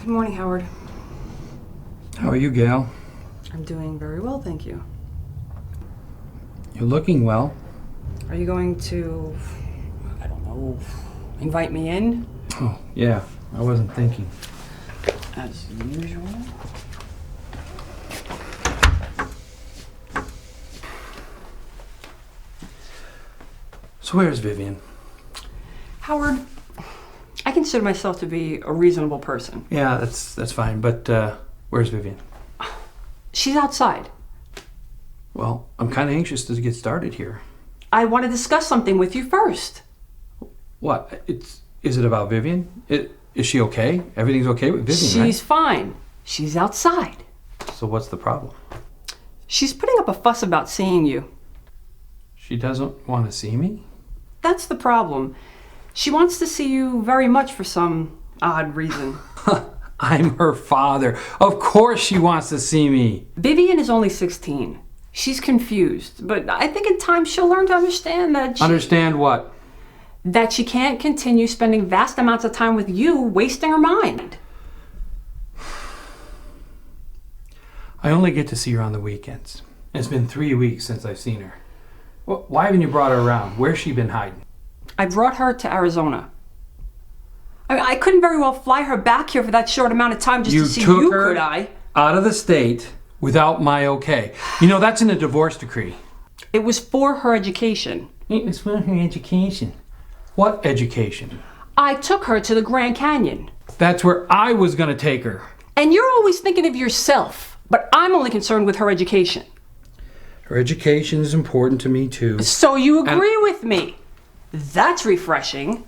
Good morning, Howard. How are you, Gail? I'm doing very well, thank you. You're looking well. Are you going to, I don't know, invite me in? Oh, yeah. I wasn't thinking. As usual. So where's Vivian? Howard, I consider myself to be a reasonable person. Yeah, that's fine. But where's Vivian? She's outside. Well, I'm kind of anxious to get started here. I want to discuss something with you first. What? Is it about Vivian? Is she okay? Everything's okay with Vivian, right? She's fine. She's outside. So what's the problem? She's putting up a fuss about seeing you. She doesn't want to see me? That's the problem. She wants to see you very much for some odd reason. I'm her father. Of course she wants to see me. Vivian is only 16. She's confused, but I think in time she'll learn to understand that Understand what? that she can't continue spending vast amounts of time with you, wasting her mind. I only get to see her on the weekends. It's been 3 weeks since I've seen her. Well, why haven't you brought her around? Where's she been hiding? I brought her to Arizona. I couldn't very well fly her back here for that short amount of time just to see you, could I? Out of the state without my okay. You know, that's in the divorce decree. It was for her education. It's for her education. What education? I took her to the Grand Canyon. That's where I was going to take her. And you're always thinking of yourself, but I'm only concerned with her education. Her education is important to me, too. So you agree with me? That's refreshing.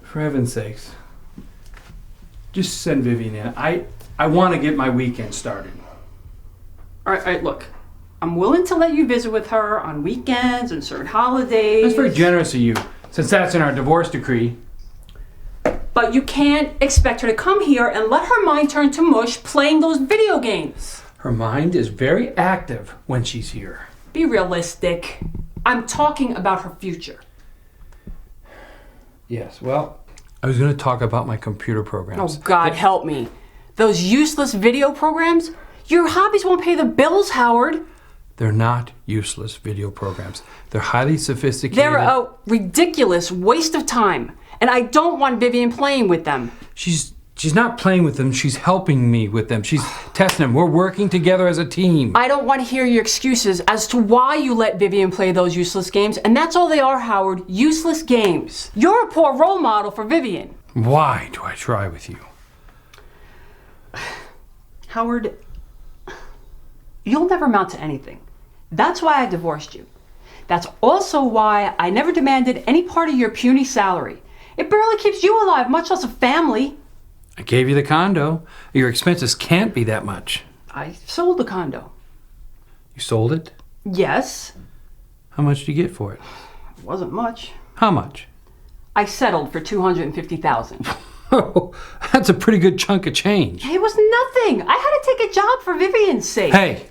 For heaven's sakes. Just send Vivian in. I want to get my weekend started. All right, look. I'm willing to let you visit with her on weekends and certain holidays. That's very generous of you, since that's in our divorce decree. But you can't expect her to come here and let her mind turn to mush playing those video games. Her mind is very active when she's here. Be realistic. I'm talking about her future. Yes, well, I was going to talk about my computer programs. Oh, God, help me. Those useless video programs? Your hobbies won't pay the bills, Howard. They're not useless video programs. They're highly sophisticated. They're a ridiculous waste of time. And I don't want Vivian playing with them. She's not playing with them. She's helping me with them. She's testing them. We're working together as a team. I don't want to hear your excuses as to why you let Vivian play those useless games. And that's all they are, Howard. Useless games. You're a poor role model for Vivian. Why do I try with you? Howard, you'll never amount to anything. That's why I divorced you. That's also why I never demanded any part of your puny salary. It barely keeps you alive, much less a family. I gave you the condo. Your expenses can't be that much. I sold the condo. You sold it? Yes. How much did you get for it? It wasn't much. How much? I settled for $250,000. Oh, that's a pretty good chunk of change. It was nothing. I had to take a job for Vivian's sake. Hey,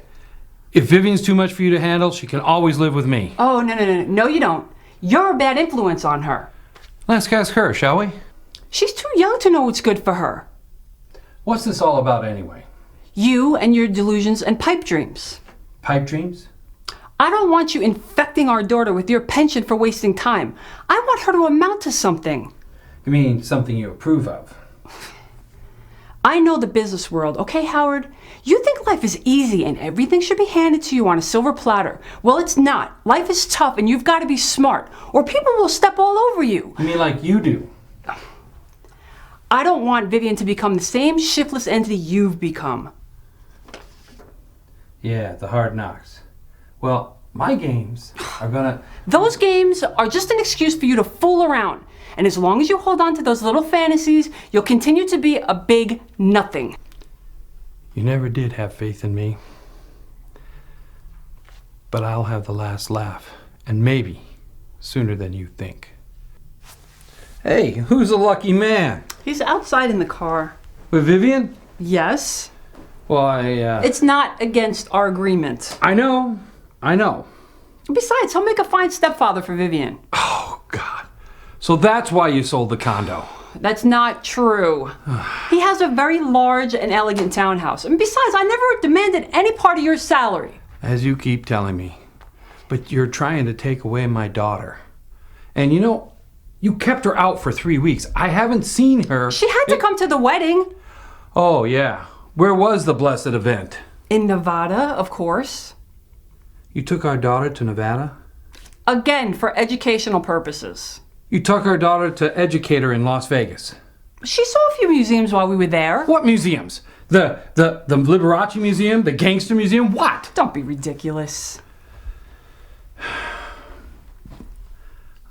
if Vivian's too much for you to handle, she can always live with me. Oh, no. No, you don't. You're a bad influence on her. Let's ask her, shall we? She's too young to know what's good for her. What's this all about anyway? You and your delusions and pipe dreams. Pipe dreams? I don't want you infecting our daughter with your penchant for wasting time. I want her to amount to something. You mean something you approve of? I know the business world, okay, Howard? You think life is easy and everything should be handed to you on a silver platter. Well, it's not. Life is tough and you've got to be smart, or people will step all over you. You mean like you do? I don't want Vivian to become the same shiftless entity you've become. Yeah, the hard knocks. Well, my games are gonna... Those games are just an excuse for you to fool around. And as long as you hold on to those little fantasies, you'll continue to be a big nothing. You never did have faith in me. But I'll have the last laugh. And maybe sooner than you think. Hey, who's the lucky man? He's outside in the car. With Vivian? Yes. Well, It's not against our agreement. I know. Besides, he'll make a fine stepfather for Vivian. Oh, God. So that's why you sold the condo. That's not true. He has a very large and elegant townhouse. And besides, I never demanded any part of your salary. As you keep telling me. But you're trying to take away my daughter. And you know, you kept her out for 3 weeks. I haven't seen her. She had to come to the wedding. Oh, yeah. Where was the blessed event? In Nevada, of course. You took our daughter to Nevada? Again, for educational purposes. You took our daughter to educate her in Las Vegas. She saw a few museums while we were there. What museums? The Liberace Museum? The Gangster Museum? What? Don't be ridiculous.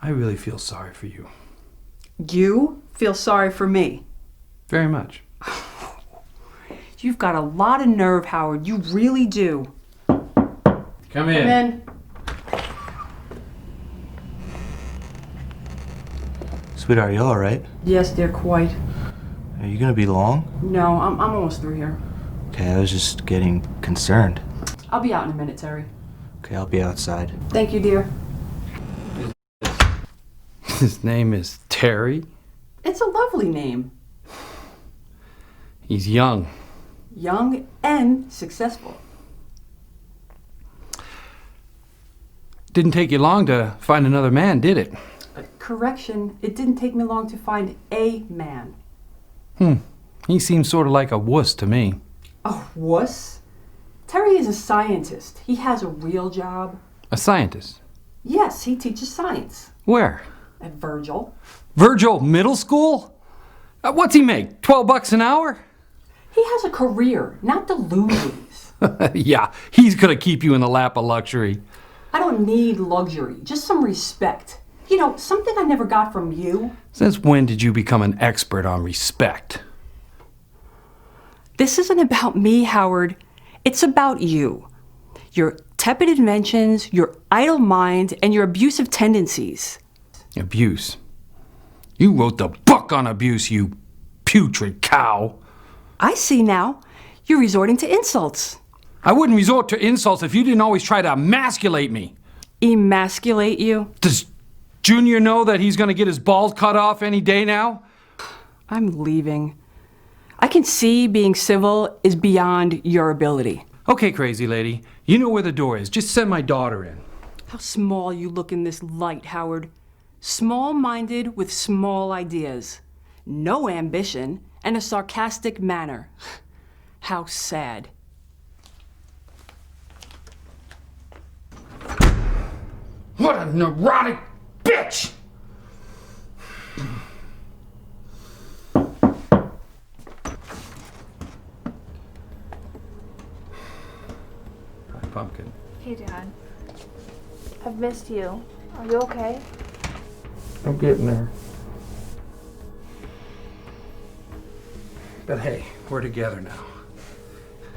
I really feel sorry for you. You feel sorry for me. Very much. You've got a lot of nerve, Howard. You really do. Come in. Come in. Sweetheart, are you all right? Yes, dear, quite. Are you gonna be long? No, I'm almost through here. Okay, I was just getting concerned. I'll be out in a minute, Terry. Okay, I'll be outside. Thank you, dear. His name is Terry. It's a lovely name. He's young. Young and successful. Didn't take you long to find another man, did it? Correction, it didn't take me long to find a man. He seems sort of like a wuss to me. A wuss? Terry is a scientist. He has a real job. A scientist. Yes, he teaches science. Where? At Virgil. Virgil Middle School? What's he make? $12 an hour? He has a career, not delusions. Yeah, he's gonna keep you in the lap of luxury. I don't need luxury, just some respect. You know, something I never got from you. Since when did you become an expert on respect? This isn't about me, Howard. It's about you. Your tepid inventions, your idle mind, and your abusive tendencies. Abuse. You wrote the book on abuse, you putrid cow. I see now. You're resorting to insults. I wouldn't resort to insults if you didn't always try to emasculate me. Emasculate you? Does Junior know that he's gonna get his balls cut off any day now? I'm leaving. I can see being civil is beyond your ability. Okay, crazy lady. You know where the door is. Just send my daughter in. How small you look in this light, Howard. Small-minded with small ideas. No ambition and a sarcastic manner. How sad. What a neurotic bitch! Hi, Pumpkin. Hey, Dad. I've missed you. Are you okay? I'm getting there. But hey, we're together now.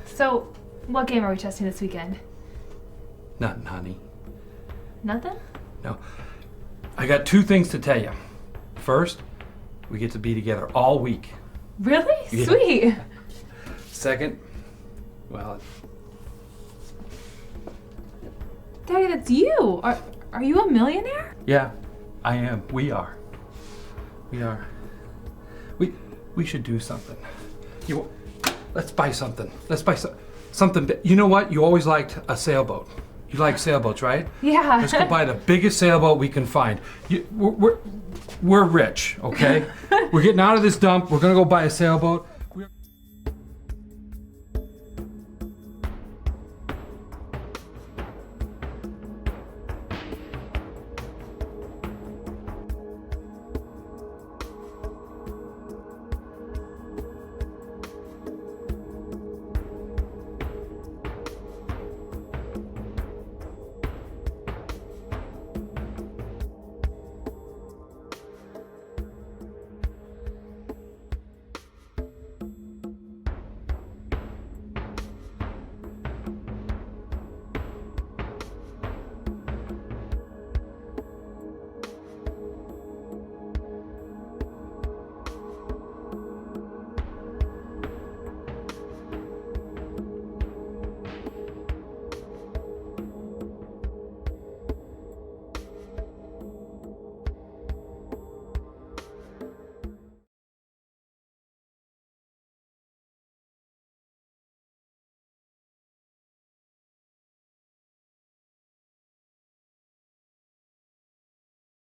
So, what game are we testing this weekend? Nothing, honey. Nothing? No. I got 2 things to tell you. First, we get to be together all week. Really? Yeah. Sweet. Second, well, Daddy, that's you. Are you a millionaire? yeah, I am. We are. We are. We should do something. Let's buy something. Let's buy something. You know what? You always liked a sailboat. You like sailboats, right? Yeah. Let's go buy the biggest sailboat we can find. We're rich, okay? We're getting out of this dump. We're gonna go buy a sailboat.